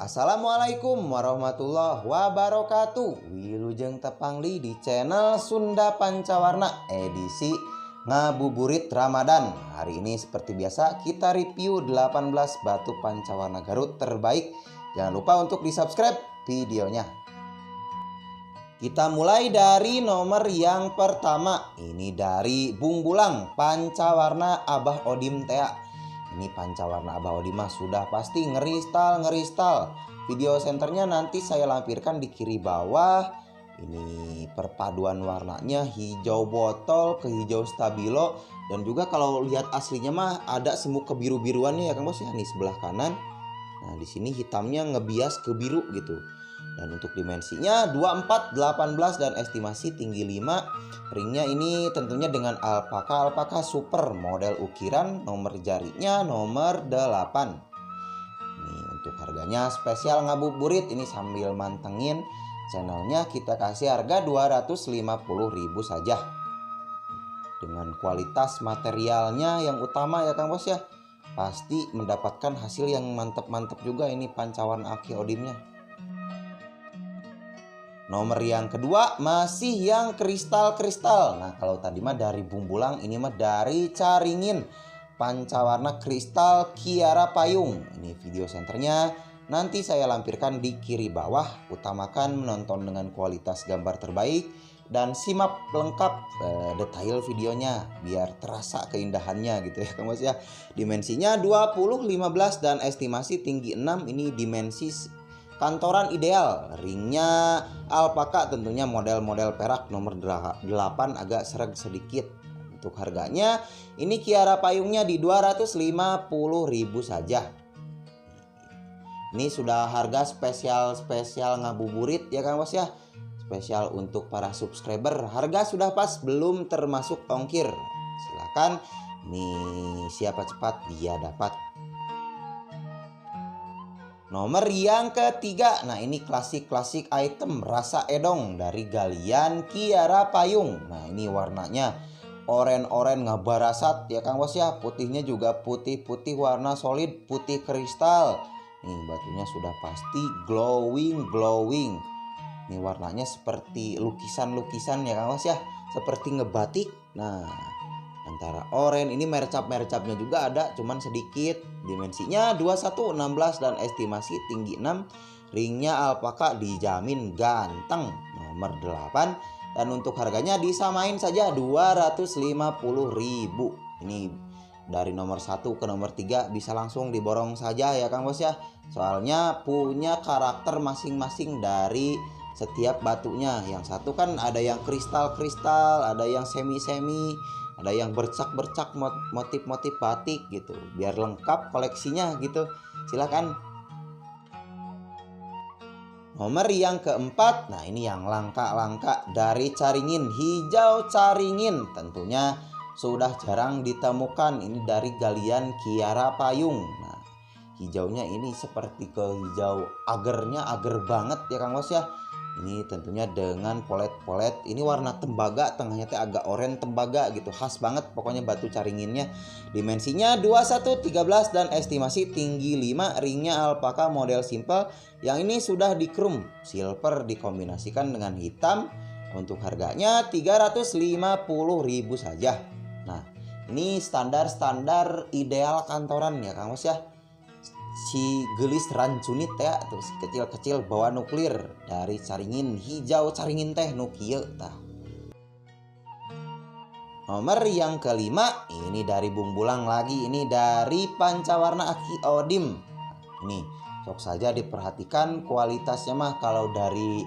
Assalamualaikum warahmatullahi wabarakatuh. Wilujeng tepangli di channel Sunda Pancawarna edisi ngabuburit Ramadan. Hari ini seperti biasa kita review 18 batu pancawarna Garut terbaik. Jangan lupa untuk di subscribe videonya. Kita mulai dari nomor yang pertama. Ini dari Bung Bulang pancawarna Abah Odim Tea. Ini pancawarna Abah Odim sudah pasti ngeristal. Video senternya nanti saya lampirkan di kiri bawah. Ini perpaduan warnanya hijau botol ke hijau stabilo, dan juga kalau lihat aslinya mah ada semu kebiru-biruannya ya Kang Bos ya, nih sebelah kanan. Nah, di sini hitamnya ngebias ke biru gitu. Dan untuk dimensinya 24, 18 dan estimasi tinggi 5. Ringnya ini tentunya dengan alpaka super model ukiran, nomor jarinya nomor 8. Ini untuk harganya spesial ngabuburit ini sambil mantengin channelnya kita kasih harga 250.000 saja. Dengan kualitas materialnya yang utama ya Kang Bos ya. Pasti mendapatkan hasil yang mantep-mantep juga ini pancawarna Aki Odimnya. Nomor yang kedua masih yang kristal-kristal. Nah, kalau tadi mah dari Bung Bulang, ini mah dari Caringin pancawarna kristal Kiara Payung. Ini video senternya nanti saya lampirkan di kiri bawah. Utamakan menonton dengan kualitas gambar terbaik dan simak lengkap detail videonya biar terasa keindahannya gitu ya Kang Bos ya. Dimensinya 20, 15 dan estimasi tinggi 6. Ini dimensi kantoran ideal. Ringnya alpaka tentunya model-model perak nomor 8, agak sereg sedikit. Untuk harganya ini Kiara Payungnya di 250.000 saja. Ini sudah harga spesial ngabuburit ya Kang Bos ya. Spesial untuk para subscriber. Harga sudah pas, belum termasuk ongkir. Silakan nih, siapa cepat dia dapat. Nomor yang ketiga, nah ini klasik item rasa edong dari galian Kiara Payung. Nah ini warnanya oren ngabarasat ya Kang Bos ya. Putihnya juga putih warna solid, putih kristal. Nih batunya sudah pasti glowing. Ini warnanya seperti lukisan ya Kang Bos ya, seperti ngebatik. Nah antara oren ini mercapnya juga ada, cuman sedikit. Dimensinya 21, 16 dan estimasi tinggi 6. Ringnya alpaka dijamin ganteng nomor 8. Dan untuk harganya disamain saja 250.000. Ini dari nomor 1 ke nomor 3 bisa langsung diborong saja ya Kang Bos ya. Soalnya punya karakter masing-masing dari setiap batunya. Yang satu kan ada yang kristal, ada yang semi, ada yang bercak motif batik gitu, biar lengkap koleksinya gitu. Silakan. Nomor yang keempat, nah ini yang langka dari Caringin, hijau Caringin, tentunya sudah jarang ditemukan. Ini dari galian Kiara Payung. Nah hijaunya ini seperti ke hijau ager banget ya Kang Bos ya. Ini tentunya dengan polet. Ini warna tembaga, tengahnya teh agak oranye tembaga gitu. Khas banget pokoknya batu Caringinnya. Dimensinya 21, 13 dan estimasi tinggi 5. Ringnya alpaka model simple. Yang ini sudah di chrome silver dikombinasikan dengan hitam. Untuk harganya 350.000 saja. Nah, ini standar ideal kantoran ya Kang Bos ya. Si gelis rancunit ya, terus kecil bawa nuklir dari Caringin, hijau Caringin teh nu kieu tah. Nomor yang kelima ini dari Bung Bulang lagi, ini dari pancawarna Aki Odim. Ini sok saja diperhatikan kualitasnya mah. Kalau dari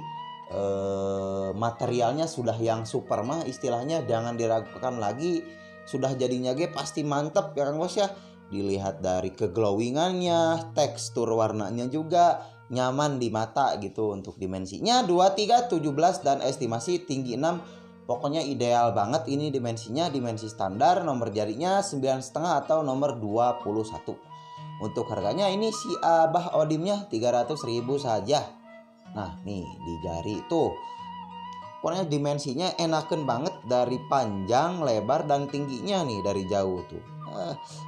materialnya sudah yang super mah istilahnya jangan diragukan lagi, sudah jadinya ge pasti mantep ya Kang Bos ya. Dilihat dari keglowingannya, tekstur warnanya juga nyaman di mata gitu. Untuk dimensinya 23, 17 dan estimasi tinggi 6. Pokoknya ideal banget ini dimensinya, dimensi standar, nomor jarinya 9,5 atau nomor 21. Untuk harganya ini si Abah Odimnya 300.000 saja. Nah nih di jari tuh pokoknya dimensinya enakan banget dari panjang, lebar dan tingginya nih dari jauh tuh.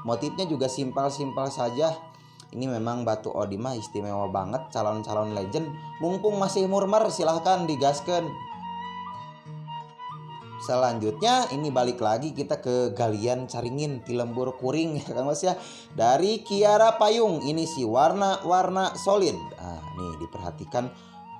Motifnya juga simpel saja. Ini memang batu odi mah istimewa banget, calon-calon legend. Mumpung masih murmer silahkan digaskan. Selanjutnya ini balik lagi kita ke galian caringin ti lembur kuring ya Kang Bos ya. Dari Kiara Payung, ini sih warna solid. Nah, nih diperhatikan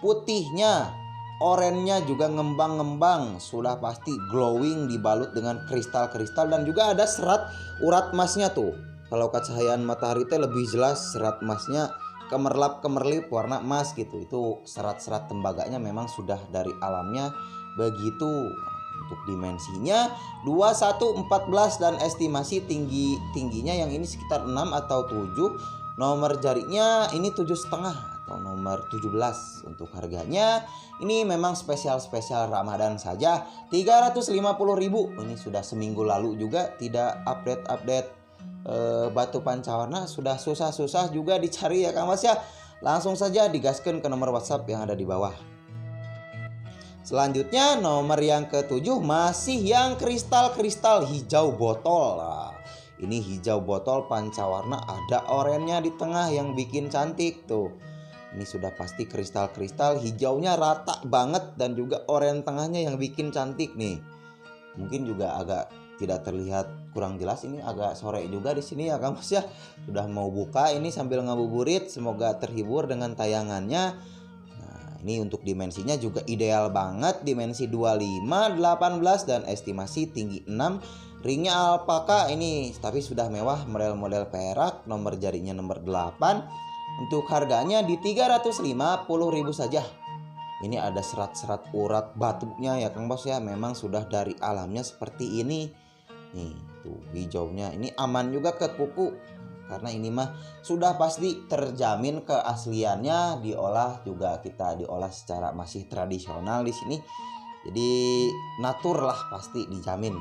putihnya, oranye juga ngembang-ngembang, sudah pasti glowing, dibalut dengan kristal-kristal dan juga ada serat urat emasnya tuh. Kalau kecahayaan matahari teh lebih jelas serat emasnya kemerlap-kemerlip warna emas gitu. Itu serat-serat tembaganya memang sudah dari alamnya begitu. Untuk dimensinya 21, 14 dan estimasi tingginya yang ini sekitar 6 atau 7. Nomor jarinya ini 7,5 atau nomor 17. Untuk harganya ini memang spesial Ramadan saja 350.000. Ini sudah seminggu lalu juga tidak update batu pancawarna, sudah susah juga dicari ya Kang Mas ya. Langsung saja digaskan ke nomor WhatsApp yang ada di bawah. Selanjutnya nomor yang ke-7 masih yang kristal hijau botol. Nah, ini hijau botol pancawarna, ada oranye di tengah yang bikin cantik tuh. Ini sudah pasti kristal hijaunya rata banget dan juga oranye tengahnya yang bikin cantik nih. Mungkin juga agak tidak terlihat kurang jelas, ini agak sore juga di sini ya Kang Mas ya. Sudah mau buka ini sambil ngabuburit, semoga terhibur dengan tayangannya. Nah, ini untuk dimensinya juga ideal banget, dimensi 25, 18 dan estimasi tinggi 6. Ringnya alpaka ini tapi sudah mewah, model perak, nomor jarinya nomor 8. Untuk harganya di 350.000 saja. Ini ada serat-serat urat batunya ya Kang Bos ya, memang sudah dari alamnya seperti ini. Nih tuh hijaunya ini aman juga ke kuku, karena ini mah sudah pasti terjamin keasliannya. Diolah juga kita diolah secara masih tradisional di sini, jadi natur lah pasti dijamin.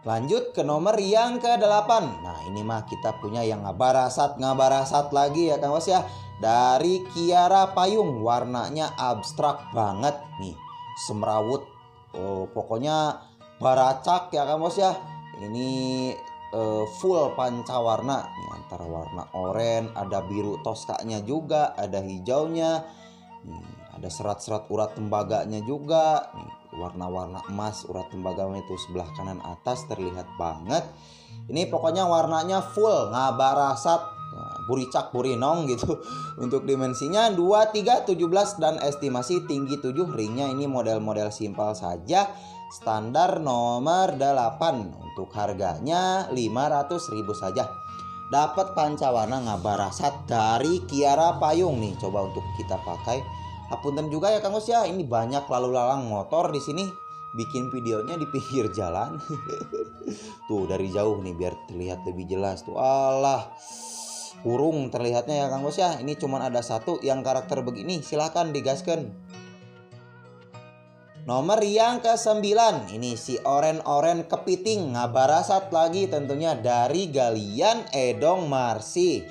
Lanjut ke nomor yang ke-8. Nah ini mah kita punya yang ngabarasat lagi ya Kang Bos ya. Dari Kiara Payung, warnanya abstrak banget nih, semrawut. Pokoknya baracak ya Kang Bos ya. Ini full pancawarna nih, antara warna oranye, ada biru toskanya juga, ada hijaunya. Nih, ada serat-serat urat tembaganya juga. Nih, warna-warna emas urat tembaganya itu sebelah kanan atas terlihat banget. Ini pokoknya warnanya full ngabarasat, buricak burinong gitu. Untuk dimensinya 23, 17 dan estimasi tinggi 7. Ringnya ini model simpel saja, standar nomor 8. Untuk harganya 500.000 saja. Dapat pancawarna ngabarasat dari Kiara Payung nih, coba untuk kita pakai. Hapunten juga ya Kang Bos ya, ini banyak lalu lalang motor di sini, bikin videonya di pinggir jalan. Tuh dari jauh nih biar terlihat lebih jelas tuh. Alah, kurung terlihatnya ya Kang Bos ya. Ini cuman ada satu yang karakter begini, silahkan digaskan. Nomor yang ke-9, ini si oren kepiting ngabarasat lagi tentunya dari galian Edong Marsi.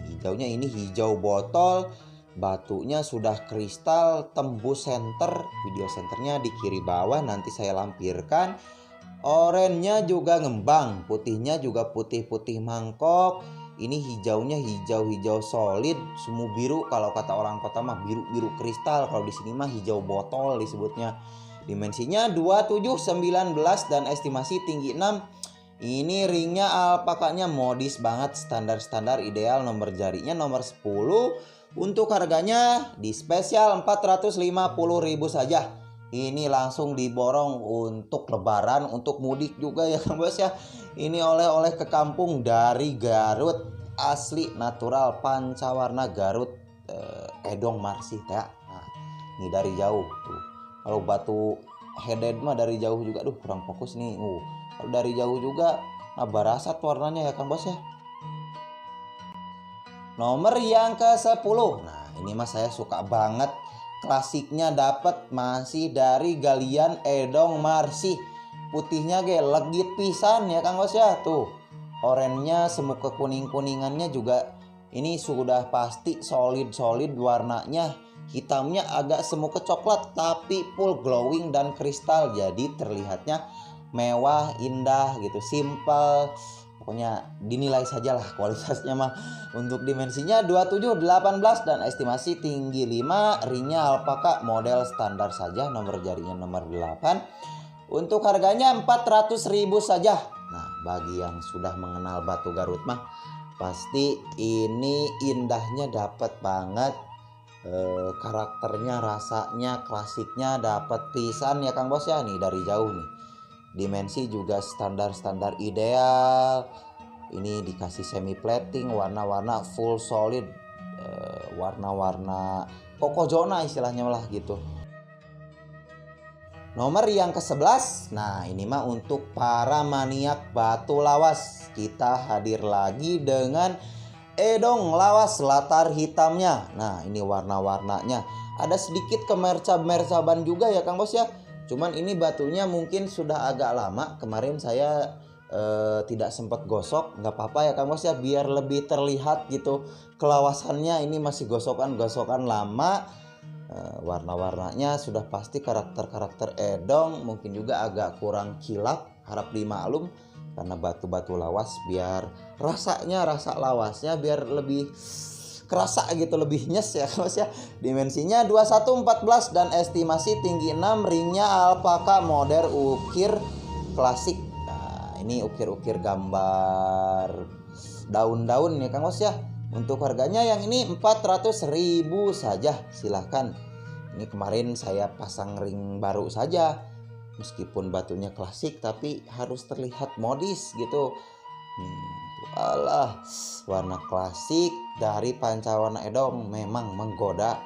Hijaunya ini hijau botol, batunya sudah kristal tembus center. Video senternya di kiri bawah nanti saya lampirkan. Orennya juga ngembang, putihnya juga putih-putih mangkok. Ini hijaunya hijau solid, semu biru, kalau kata orang kota mah biru kristal, kalau di sini mah hijau botol disebutnya. Dimensinya 27, 19 dan estimasi tinggi 6. Ini ringnya alpakanya modis banget, standar ideal, nomor jarinya nomor 10. Untuk harganya di spesial 450.000 saja. Ini langsung diborong untuk lebaran, untuk mudik juga ya Kang Bos ya. Ini oleh-oleh ke kampung dari Garut, asli natural pancawarna Garut, Edong Marsi ya. Nah, ini dari jauh tuh. Kalau batu headed mah dari jauh juga, kurang fokus nih. Kalau dari jauh juga ngabarasat warnanya ya Kang Bos ya. Nomor yang ke-10. Nah, ini mah saya suka banget. Klasiknya dapat masih dari galian Edong Marsi. Putihnya legit pisan ya Kang Bos ya. Tuh, orennya semu kekuning-kuningannya juga ini sudah pasti solid warnanya. Hitamnya agak semu ke coklat tapi full glowing dan kristal, jadi terlihatnya mewah, indah gitu, simple. pokoknya dinilai sajalah kualitasnya mah. Untuk dimensinya 27, 18 dan estimasi tinggi 5, ringnya alpaka model standar saja, nomor jarinya nomor 8. Untuk harganya 400.000 saja. Nah, bagi yang sudah mengenal batu Garut mah pasti ini indahnya dapat banget. Karakternya, rasanya, klasiknya dapat pisan ya Kang Bos ya. Nih dari jauh nih, dimensi juga standar ideal. Ini dikasih semi plating, warna-warna full solid, warna-warna kokojona istilahnya lah gitu. Nomor yang ke-11. Nah, ini mah untuk para maniak batu lawas. Kita hadir lagi dengan edong lawas latar hitamnya. Nah, ini warna-warnanya. Ada sedikit kemercab-mercaban juga ya Kang Bos ya. Cuman ini batunya mungkin sudah agak lama. Kemarin saya tidak sempat gosok. Nggak apa-apa ya Kang Bos ya, biar lebih terlihat gitu kelawasannya. Ini masih gosokan lama. Warna-warnanya sudah pasti karakter edong. Mungkin juga agak kurang kilap, harap dimaklum karena batu-batu lawas, biar rasanya, rasa lawasnya biar lebih kerasa gitu, lebih nyes ya Mas ya. Dimensinya 21, 14 dan estimasi tinggi 6, ringnya alpaka model ukir klasik. Nah, ini ukir-ukir gambar daun-daun ya Kang Mas ya. Untuk harganya yang ini 400.000 saja, silahkan. Ini kemarin saya pasang ring baru saja. Meskipun batunya klasik tapi harus terlihat modis gitu. Alah, warna klasik dari pancawarna edong memang menggoda.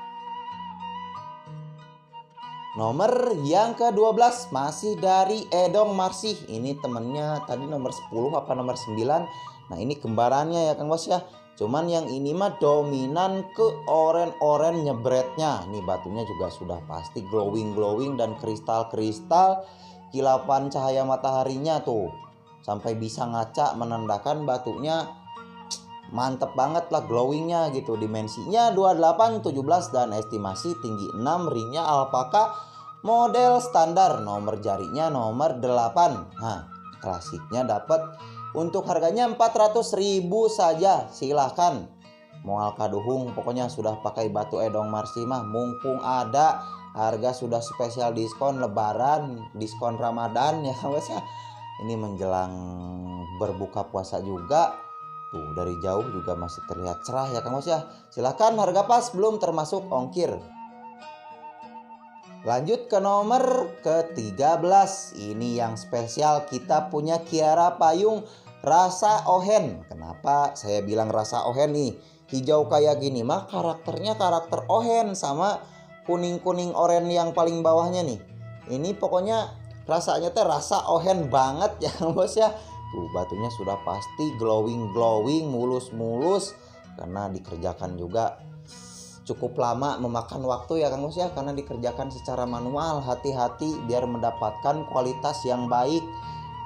Nomor yang ke-12 masih dari edong marsih. Ini temennya tadi nomor 10 apa nomor 9. Nah, ini kembarannya ya Kang Bos ya. Cuman yang ini mah dominan ke oren-oren nyebretnya. Ini batunya juga sudah pasti glowing dan kristal-kristal, kilapan cahaya mataharinya tuh sampai bisa ngaca, menandakan batunya mantep banget lah glowingnya gitu. Dimensinya 28, 17 dan estimasi tinggi 6, ringnya alpaka model standar, nomor jarinya nomor 8. Nah, klasiknya dapat. Untuk harganya 400.000 saja, silahkan. Moal kaduhung pokoknya sudah pakai batu edong marsih mah mumpung ada, harga sudah spesial diskon lebaran, diskon Ramadan ya Mas ya. Ini menjelang berbuka puasa juga. Tuh dari jauh juga masih terlihat cerah ya Kang Mas ya. Silahkan, harga pas, belum termasuk ongkir. Lanjut ke nomor ke-13. Ini yang spesial, kita punya Kiara Payung rasa ohen. Kenapa saya bilang rasa ohen nih? Hijau kayak gini mah karakternya karakter ohen, sama kuning-kuning oren yang paling bawahnya nih. Ini pokoknya rasanya teh rasa ohen banget ya Bos ya. Tuh batunya sudah pasti glowing, mulus karena dikerjakan juga cukup lama, memakan waktu ya Kang Bos ya, karena dikerjakan secara manual. Hati-hati biar mendapatkan kualitas yang baik.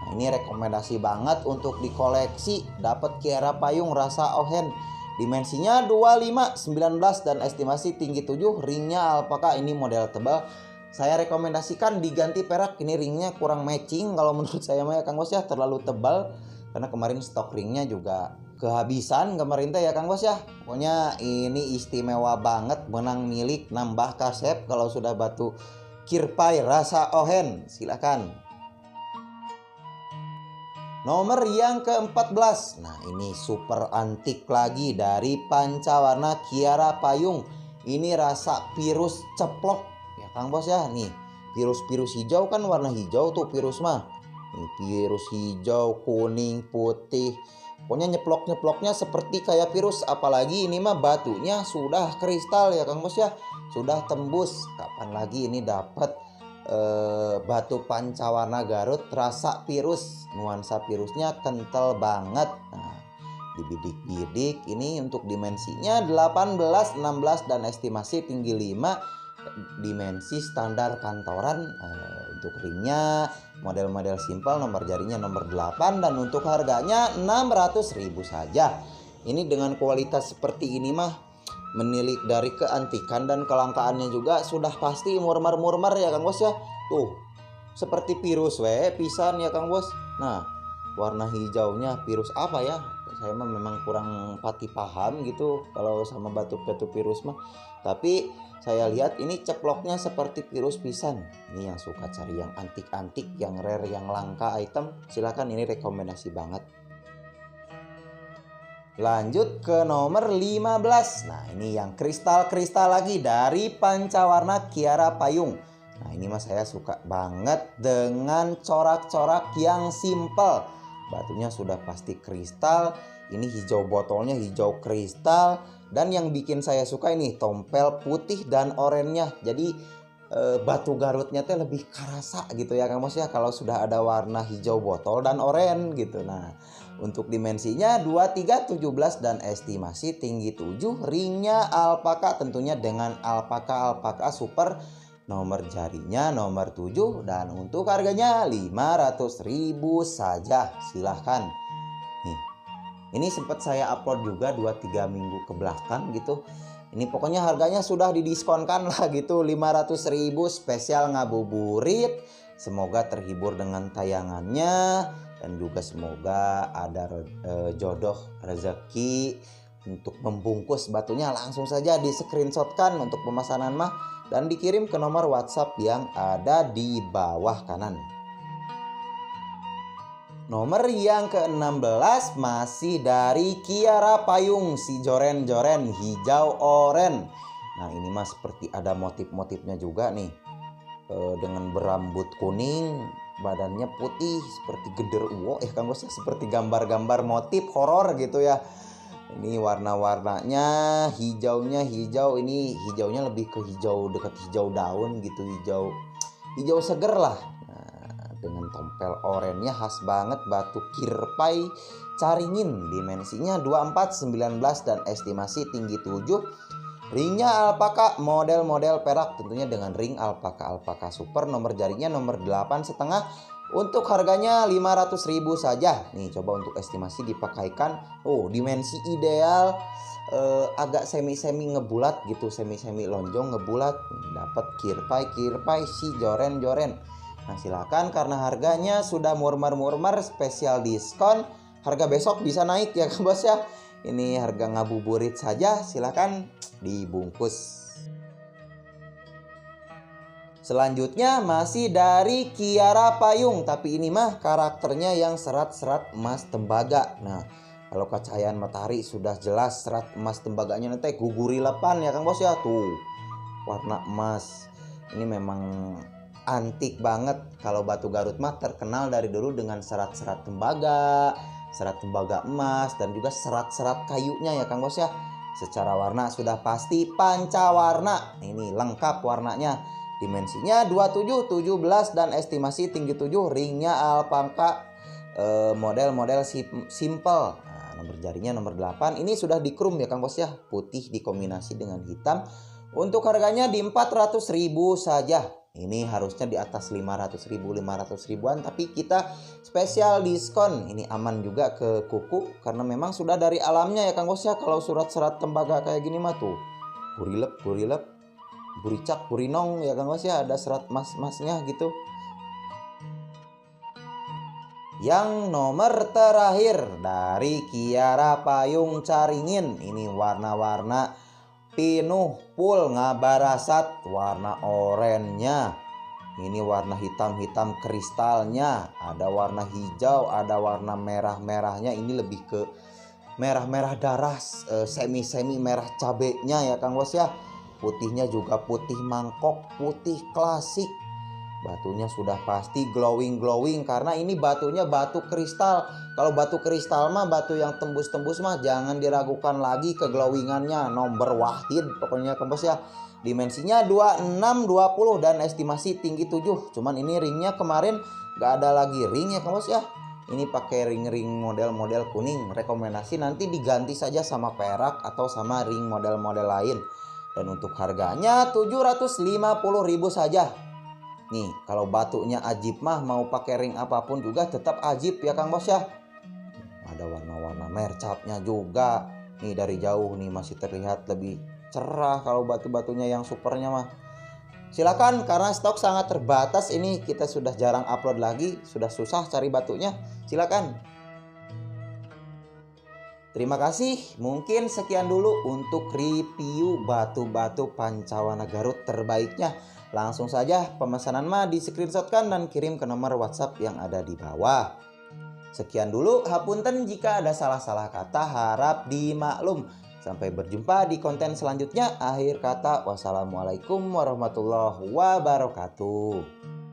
Nah, ini rekomendasi banget untuk dikoleksi. Dapat Kiara Payung rasa ohen. Dimensinya 25, 19 dan estimasi tinggi 7, ringnya alpaka. Ini model tebal. Saya rekomendasikan diganti perak. Ini ringnya kurang matching kalau menurut saya mah ya Kang Bos ya, terlalu tebal. Karena kemarin stok ringnya juga kehabisan kemarin teh ya Kang Bos ya. Pokoknya ini istimewa banget, menang milik, nambah kasep kalau sudah batu kirpai rasa ohen. Silakan. Nomor yang ke-14. Nah, ini super antik lagi dari pancawarna Kiara Payung. Ini rasa pirus ceplok ya Kang Bos ya. Nih, pirus hijau kan warna hijau tuh pirus mah. Nih, pirus hijau, kuning, putih. Pokoknya nyeplok-nyeploknya seperti kayak virus. Apalagi ini mah batunya sudah kristal ya Kang Bos ya, sudah tembus. Kapan lagi ini dapat batu pancawarna Garut rasa virus, nuansa virusnya kental banget. Nah, dibidik-bidik. Ini untuk dimensinya 18, 16 dan estimasi tinggi 5, dimensi standar kantoran. Untuk ringnya model simpel, nomor jarinya nomor 8 dan untuk harganya 600.000 saja. Ini dengan kualitas seperti ini mah menilik dari keantikan dan kelangkaannya juga sudah pasti murmer ya Kang Bos ya. Tuh seperti virus pisan ya Kang Bos. Nah, warna hijaunya virus apa ya? Saya mah memang kurang pati paham gitu kalau sama batu-batu virus mah. Tapi saya lihat ini ceploknya seperti virus pisan. Ini yang suka cari yang antik-antik, yang rare, yang langka item, silakan, ini rekomendasi banget. Lanjut ke nomor 15. Nah, ini yang kristal-kristal lagi dari Pancawarna Kiara Payung. Nah, ini mas saya suka banget dengan corak-corak yang simple. Batunya sudah pasti kristal. Ini hijau botolnya hijau kristal. Dan yang bikin saya suka ini tompel putih dan oranye. Jadi batu Garutnya teh lebih kerasa gitu ya Kang Bos ya, kalau sudah ada warna hijau botol dan oranye gitu. Nah, untuk dimensinya 23, 17 dan estimasi tinggi 7. Ringnya alpaka tentunya dengan alpaka super. Nomor jarinya nomor 7 dan untuk harganya 500.000 saja. Silahkan. Nih, ini sempat saya upload juga 2-3 minggu ke belakang gitu. Ini pokoknya harganya sudah didiskonkan lah gitu, 500.000 spesial ngabuburit. Semoga terhibur dengan tayangannya dan juga semoga ada jodoh rezeki. Untuk membungkus batunya langsung saja di screenshotkan untuk pemesanan mah dan dikirim ke nomor WhatsApp yang ada di bawah kanan. Nomor yang ke-16 masih dari Kiara Payung, si joren-joren hijau oren. Nah, ini mah seperti ada motif-motifnya juga nih. Dengan berambut kuning, badannya putih seperti genderuwo Kang Bos, seperti gambar-gambar motif horor gitu ya. Ini warna-warnanya hijaunya hijau, ini hijaunya lebih ke hijau dekat hijau daun gitu, hijau seger lah. Nah, dengan tompel oranye khas banget, batu kirpai caringin, dimensinya 24, 19 dan estimasi tinggi 7. Ringnya alpaka model perak tentunya dengan ring alpaka super. Nomor jarinya nomor 8,5. Untuk harganya 500.000 saja. Nih, coba untuk estimasi dipakaikan. Oh, dimensi ideal, agak semi ngebulat gitu, semi lonjong ngebulat. Dapat kirpai si joren. Nah, silakan, karena harganya sudah murmur spesial diskon. Harga besok bisa naik ya Kang Bos ya. Ini harga ngabuburit saja, silakan dibungkus. Selanjutnya masih dari Kiara Payung, tapi ini mah karakternya yang serat-serat emas tembaga. Nah, kalau cahayaan matahari sudah jelas serat emas tembaganya nanti guguri lepan ya Kang Bos ya. Tuh, warna emas. Ini memang antik banget. Kalau batu Garut mah terkenal dari dulu dengan serat-serat tembaga emas dan juga serat-serat kayunya ya Kang Bos ya. Secara warna sudah pasti pancawarna. Ini lengkap warnanya. Dimensinya 27, 17 dan estimasi tinggi 7. Ringnya alpaka, model simple. Nah, nomor jarinya nomor 8. Ini sudah dikrum ya Kang Bos ya, putih dikombinasi dengan hitam. Untuk harganya di 400.000 saja. Ini harusnya di atas 500.000-500.000-an, tapi kita spesial diskon. Ini aman juga ke kuku karena memang sudah dari alamnya ya Kang Bos ya. Kalau surat-serat tembaga kayak gini mah tuh burilep, buricak, burinong ya Kang Bos ya, ada serat mas-masnya gitu. Yang nomor terakhir dari Kiara Payung Caringin, ini warna-warna pinuh full ngabarasat, warna oranye. Ini warna hitam kristalnya, ada warna hijau, ada warna merah-merahnya. Ini lebih ke merah-merah darah, semi merah cabenya ya Kang Bos ya. Putihnya juga putih mangkok, putih klasik. Batunya sudah pasti glowing karena ini batunya batu kristal. Kalau batu kristal mah batu yang tembus mah jangan diragukan lagi ke glowingannya, nomor wahid pokoknya Kang Bos ya. Dimensinya 26, 20 dan estimasi tinggi 7. Cuman ini ringnya kemarin gak ada lagi ring ya Kang Bos ya. Ini pakai ring model kuning. Rekomendasi nanti diganti saja sama perak atau sama ring model lain. Dan untuk harganya 750.000 saja. Nih, kalau batunya ajib mah mau pakai ring apapun juga tetap ajib ya Kang Bos ya. Ada warna-warna mercapnya juga. Nih, dari jauh nih masih terlihat lebih cerah kalau batu-batunya yang supernya mah. Silakan, karena stok sangat terbatas, ini kita sudah jarang upload lagi, sudah susah cari batunya. Silakan Terima kasih. Mungkin sekian dulu untuk review batu-batu Pancawarna Garut terbaiknya. Langsung saja pemesanan mah di screenshotkan dan kirim ke nomor WhatsApp yang ada di bawah. Sekian dulu, hapunten jika ada salah-salah kata, harap dimaklum. Sampai berjumpa di konten selanjutnya. Akhir kata, wassalamualaikum warahmatullahi wabarakatuh.